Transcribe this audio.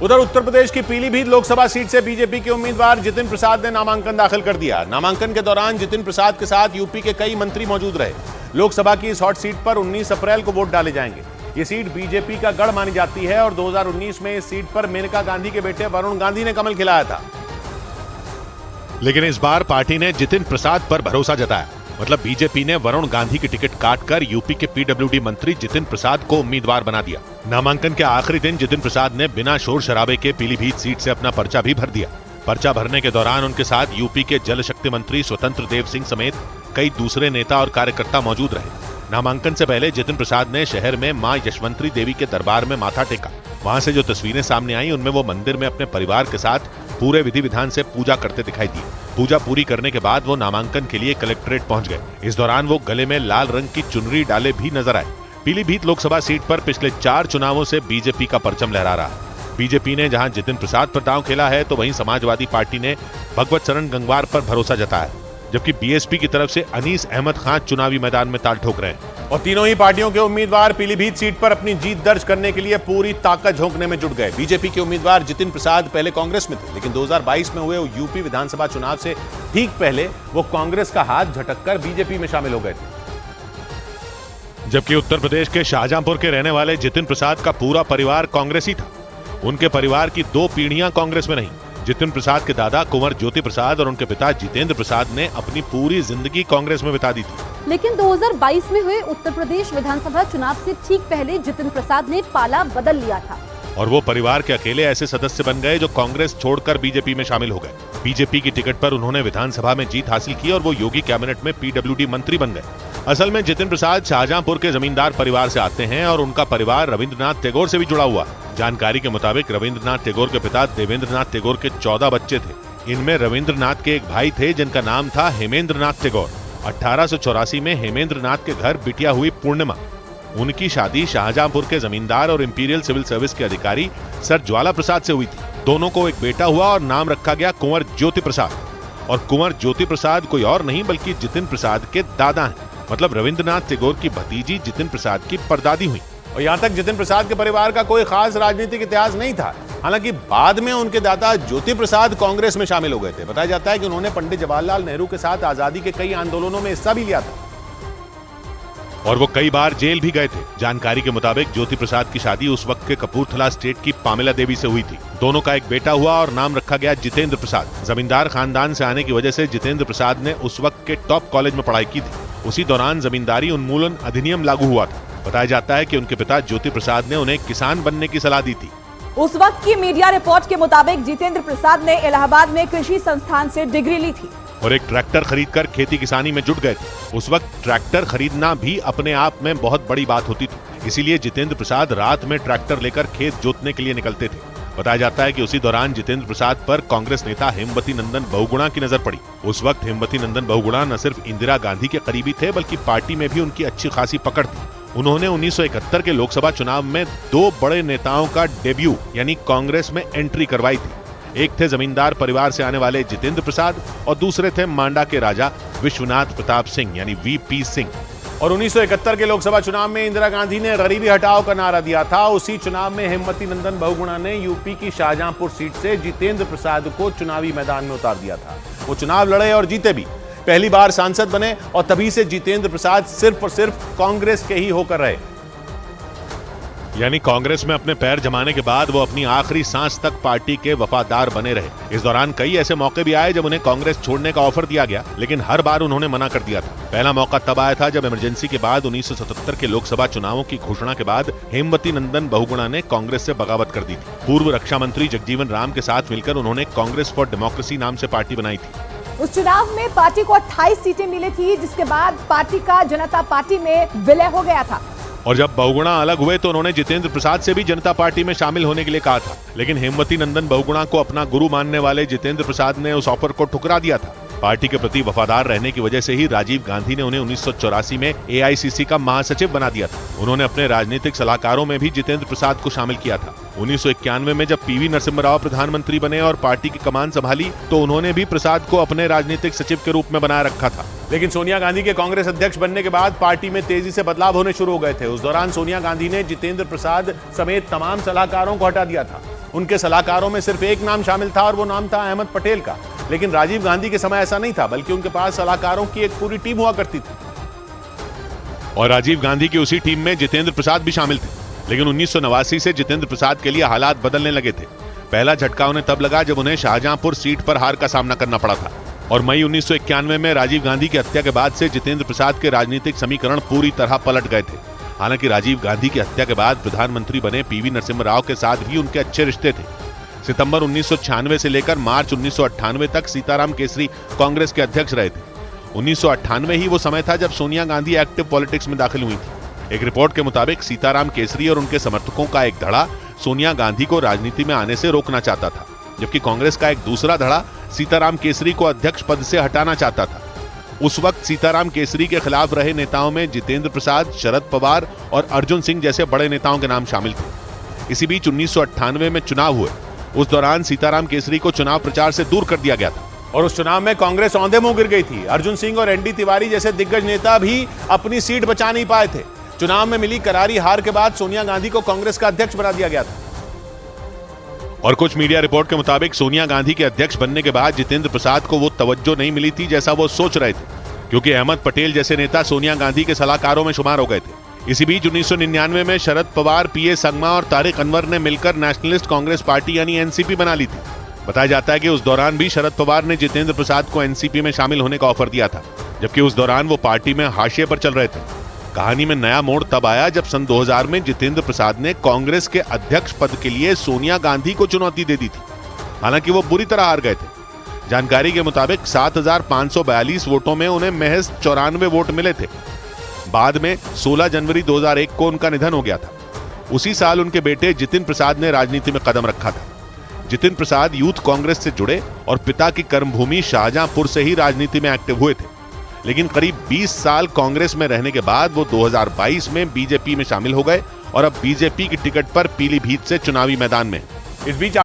उधर उत्तर प्रदेश की पीलीभीत लोकसभा सीट से बीजेपी के उम्मीदवार जितिन प्रसाद ने नामांकन दाखिल कर दिया। नामांकन के दौरान जितिन प्रसाद के साथ यूपी के कई मंत्री मौजूद रहे। लोकसभा की इस हॉट सीट पर 19 अप्रैल को वोट डाले जाएंगे। ये सीट बीजेपी का गढ़ मानी जाती है और 2019 में इस सीट पर मेनका गांधी के बेटे वरुण गांधी ने कमल खिलाया था। लेकिन इस बार पार्टी ने जितिन प्रसाद पर भरोसा जताया। मतलब बीजेपी ने वरुण गांधी की टिकट काटकर यूपी के पीडब्ल्यूडी मंत्री जितिन प्रसाद को उम्मीदवार बना दिया। नामांकन के आखिरी दिन जितिन प्रसाद ने बिना शोर शराबे के पीलीभीत सीट से अपना पर्चा भी भर दिया। पर्चा भरने के दौरान उनके साथ यूपी के जल शक्ति मंत्री स्वतंत्र देव सिंह समेत कई दूसरे नेता और कार्यकर्ता मौजूद रहे। नामांकन से पहले जितिन प्रसाद ने शहर में मां यशवंतरी देवी के दरबार में माथा टेका। वहां से जो तस्वीरें सामने आई उनमें वो मंदिर में अपने परिवार के साथ पूरे विधि विधान से पूजा करते दिखाई दिए। पूजा पूरी करने के बाद वो नामांकन के लिए कलेक्ट्रेट पहुंच गए। इस दौरान वो गले में लाल रंग की चुनरी डाले भी नजर आए। पीलीभीत लोकसभा सीट पर पिछले 4 चुनावों से बीजेपी का परचम लहरा रहा है। बीजेपी ने जहां जितिन प्रसाद पर दांव खेला है तो वहीं समाजवादी पार्टी ने भगवत शरण गंगवार पर भरोसा जताया, जबकि बीएसपी की तरफ से अनीस अहमद खान चुनावी मैदान में ताल ठोक रहे हैं। और तीनों ही पार्टियों के उम्मीदवार पीलीभीत सीट पर अपनी जीत दर्ज करने के लिए पूरी ताकत झोंकने में जुट गए। बीजेपी के उम्मीदवार जितिन प्रसाद पहले कांग्रेस में थे, लेकिन 2022 में हुए यूपी विधानसभा चुनाव से ठीक पहले वो कांग्रेस का हाथ झटककर बीजेपी में शामिल हो गए थे। जबकि उत्तर प्रदेश के शाहजहांपुर के रहने वाले जितिन प्रसाद का पूरा परिवार कांग्रेसी था। उनके परिवार की 2 पीढ़ियां कांग्रेस में नहीं। जितिन प्रसाद के दादा कुंवर ज्योति प्रसाद और उनके पिता जितेंद्र प्रसाद ने अपनी पूरी जिंदगी कांग्रेस में बिता दी थी। लेकिन 2022 में हुए उत्तर प्रदेश विधानसभा चुनाव से ठीक पहले जितिन प्रसाद ने पाला बदल लिया था और वो परिवार के अकेले ऐसे सदस्य बन गए जो कांग्रेस छोड़कर बीजेपी में शामिल हो गए। बीजेपी की टिकट पर उन्होंने विधानसभा में जीत हासिल की और वो योगी कैबिनेट में पीडब्ल्यूडी मंत्री बन गए। असल में जितिन प्रसाद शाहजहांपुर के जमींदार परिवार से आते हैं और उनका परिवार रविंद्रनाथ टैगोर से भी जुड़ा हुआ है। जानकारी के मुताबिक रविंद्रनाथ टैगोर के पिता देवेंद्रनाथ टैगोर के 14 बच्चे थे। इनमें रविंद्रनाथ के एक भाई थे जिनका नाम था हेमेंद्रनाथ टैगोर। 1884 में हेमेंद्रनाथ के घर बिटिया हुई पूर्णिमा। उनकी शादी शाहजहांपुर के जमींदार और इंपीरियल सिविल सर्विस के अधिकारी सर ज्वाला प्रसाद से हुई थी। दोनों को एक बेटा हुआ और नाम रखा गया कुंवर ज्योति प्रसाद। और कुंवर ज्योति प्रसाद कोई और नहीं बल्कि जितिन प्रसाद के दादा हैं। मतलब रविंद्रनाथ टैगोर की भतीजी जितिन प्रसाद की परदादी हुई। और यहाँ तक जितिन प्रसाद के परिवार का कोई खास राजनीतिक इतिहास नहीं था। हालांकि बाद में उनके दादा ज्योति प्रसाद कांग्रेस में शामिल हो गए थे। बताया जाता है कि उन्होंने पंडित जवाहरलाल नेहरू के साथ आजादी के कई आंदोलनों में हिस्सा भी लिया था और वो कई बार जेल भी गए थे। जानकारी के मुताबिक ज्योति प्रसाद की शादी उस वक्त के कपूरथला स्टेट की पामेला देवी से हुई थी। दोनों का एक बेटा हुआ और नाम रखा गया जितेंद्र प्रसाद। जमींदार खानदान से आने की वजह से जितेंद्र प्रसाद ने उस वक्त के टॉप कॉलेज में पढ़ाई की थी। उसी दौरान जमींदारी उन्मूलन अधिनियम लागू हुआ था। बताया जाता है कि उनके पिता ज्योति प्रसाद ने उन्हें किसान बनने की सलाह दी थी। उस वक्त की मीडिया रिपोर्ट के मुताबिक जितेंद्र प्रसाद ने इलाहाबाद में कृषि संस्थान से डिग्री ली थी और एक ट्रैक्टर खरीदकर खेती किसानी में जुट गए थे। उस वक्त ट्रैक्टर खरीदना भी अपने आप में बहुत बड़ी बात होती थी। इसीलिए जितेंद्र प्रसाद रात में ट्रैक्टर लेकर खेत जोतने के लिए निकलते थे। बताया जाता है कि उसी दौरान जितेंद्र प्रसाद पर कांग्रेस नेता हेमवती नंदन बहुगुणा की नजर पड़ी। उस वक्त हेमवती नंदन बहुगुणा न सिर्फ इंदिरा गांधी के करीबी थे बल्कि पार्टी में भी उनकी अच्छी खासी पकड़ थी। उन्होंने 1971 के लोकसभा चुनाव में 2 बड़े नेताओं का डेब्यू यानी कांग्रेस में एंट्री करवाई थी। एक थे जमींदार परिवार से आने वाले जितेंद्र प्रसाद और दूसरे थे मांडा के राजा विश्वनाथ प्रताप सिंह यानी वीपी सिंह। और 1971 के लोकसभा चुनाव में इंदिरा गांधी ने गरीबी हटाओ का नारा दिया था। उसी चुनाव में हेमवती नंदन बहुगुणा ने यूपी की शाहजहांपुर सीट से जितेंद्र प्रसाद को चुनावी मैदान में उतार दिया था। वो चुनाव लड़े और जीते भी। पहली बार सांसद बने और तभी से जितेंद्र प्रसाद सिर्फ और सिर्फ कांग्रेस के ही होकर रहे। यानी कांग्रेस में अपने पैर जमाने के बाद वो अपनी आखिरी सांस तक पार्टी के वफादार बने रहे। इस दौरान कई ऐसे मौके भी आए जब उन्हें कांग्रेस छोड़ने का ऑफर दिया गया, लेकिन हर बार उन्होंने मना कर दिया था। पहला मौका तब आया था जब इमरजेंसी के बाद 1977 के लोकसभा चुनावों की घोषणा के बाद हेमवती नंदन बहुगुणा ने कांग्रेस से बगावत कर दी थी। पूर्व रक्षा मंत्री जगजीवन राम के साथ मिलकर उन्होंने कांग्रेस फॉर डेमोक्रेसी नाम से पार्टी बनाई थी। उस चुनाव में पार्टी को 28 सीटें मिली थी, जिसके बाद पार्टी का जनता पार्टी में विलय हो गया था। और जब बहुगुणा अलग हुए तो उन्होंने जितेंद्र प्रसाद से भी जनता पार्टी में शामिल होने के लिए कहा था, लेकिन हेमवती नंदन बहुगुणा को अपना गुरु मानने वाले जितेंद्र प्रसाद ने उस ऑफर को ठुकरा दिया था। पार्टी के प्रति वफादार रहने की वजह से ही राजीव गांधी ने उन्हें 1984 में एआईसीसी का महासचिव बना दिया था। उन्होंने अपने राजनीतिक सलाहकारों में भी जितेंद्र प्रसाद को शामिल किया था। 1991 में जब पीवी नरसिम्हा राव प्रधानमंत्री बने और पार्टी की कमान संभाली तो उन्होंने भी प्रसाद को अपने राजनीतिक सचिव के रूप में बनाए रखा था। लेकिन सोनिया गांधी के कांग्रेस अध्यक्ष बनने के बाद पार्टी में तेजी से बदलाव होने शुरू हो गए थे। उस दौरान सोनिया गांधी ने जितेंद्र प्रसाद समेत तमाम सलाहकारों को हटा दिया था। उनके सलाहकारों में सिर्फ एक नाम शामिल था और वो नाम था अहमद पटेल का। लेकिन राजीव गांधी के समय ऐसा नहीं था, बल्कि उनके पास सलाहकारों की एक पूरी टीम हुआ करती थी। और राजीव गांधी की उसी टीम में जितेंद्र प्रसाद भी शामिल थे। लेकिन 1989 से जितेंद्र प्रसाद के लिए हालात बदलने लगे थे। पहला झटका उन्हें तब लगा जब उन्हें शाहजहांपुर सीट पर हार का सामना करना पड़ा था। और मई 1991 में राजीव गांधी की हत्या के बाद से जितेंद्र प्रसाद के राजनीतिक समीकरण पूरी तरह पलट गए थे। हालांकि राजीव गांधी की हत्या के बाद प्रधानमंत्री बने पीवी नरसिम्हा राव के साथ भी उनके अच्छे रिश्ते थे। सितंबर 1996 से लेकर मार्च 1998 तक सीताराम केसरी कांग्रेस के अध्यक्ष रहे थे। 1998 ही वो समय था जब सोनिया गांधी एक्टिव पॉलिटिक्स में दाखिल हुई थी। एक रिपोर्ट के मुताबिक सीताराम केसरी और उनके समर्थकों का एक धड़ा सोनिया गांधी को राजनीति में आने से रोकना चाहता था, जबकि कांग्रेस का एक दूसरा धड़ा सीताराम केसरी को अध्यक्ष पद से हटाना चाहता था। उस वक्त सीताराम केसरी के खिलाफ रहे नेताओं में जितेंद्र प्रसाद, शरद पवार और अर्जुन सिंह जैसे बड़े नेताओं के नाम शामिल थे। इसी बीच 1998 में चुनाव हुए। उस दौरान सीताराम केसरी को चुनाव प्रचार से दूर कर दिया गया था। और उस चुनाव में कांग्रेस औंधे मुंह गिर गई थी। अर्जुन सिंह और एनडी तिवारी जैसे दिग्गज नेता भी अपनी सीट बचा नहीं पाए थे। चुनाव में मिली करारी हार के बाद सोनिया गांधी को कांग्रेस का अध्यक्ष बना दिया गया था। और कुछ मीडिया रिपोर्ट के मुताबिक सोनिया गांधी के अध्यक्ष बनने के बाद जितेंद्र प्रसाद को वो तवज्जो नहीं मिली थी जैसा वो सोच रहे थे, क्योंकि अहमद पटेल जैसे नेता सोनिया गांधी के सलाहकारों में शुमार हो गए थे। इसी बीच 1999 में शरद पवार, पीए संगमा और तारिक अनवर ने मिलकर नेशनलिस्ट कांग्रेस पार्टी यानी एनसीपी बना ली थी। बताया जाता है कि उस दौरान भी शरद पवार ने जितेंद्र प्रसाद को एनसीपी में शामिल होने का ऑफर दिया था, जबकि उस दौरान वो पार्टी में हाशिए पर चल रहे थे। कहानी में नया मोड़ तब आया जब सन 2000 में जितेंद्र प्रसाद ने कांग्रेस के अध्यक्ष पद के लिए सोनिया गांधी को चुनौती दे दी थी। हालांकि वो बुरी तरह हार गए थे। जानकारी के मुताबिक 7,542 वोटों में उन्हें महज 94 वोट मिले थे। बाद में 16 जनवरी 2001 को उनका निधन हो गया था। उसी साल उनके बेटे जितिन प्रसाद ने राजनीति में कदम रखा था। जितिन प्रसाद यूथ कांग्रेस से जुड़े और पिता की कर्मभूमि शाहजहांपुर से ही राजनीति में एक्टिव हुए थे। लेकिन करीब 20 साल कांग्रेस में रहने के बाद वो 2022 में बीजेपी में शामिल हो गए और अब बीजेपी की टिकट पर पीलीभीत से चुनावी मैदान में। इस बीच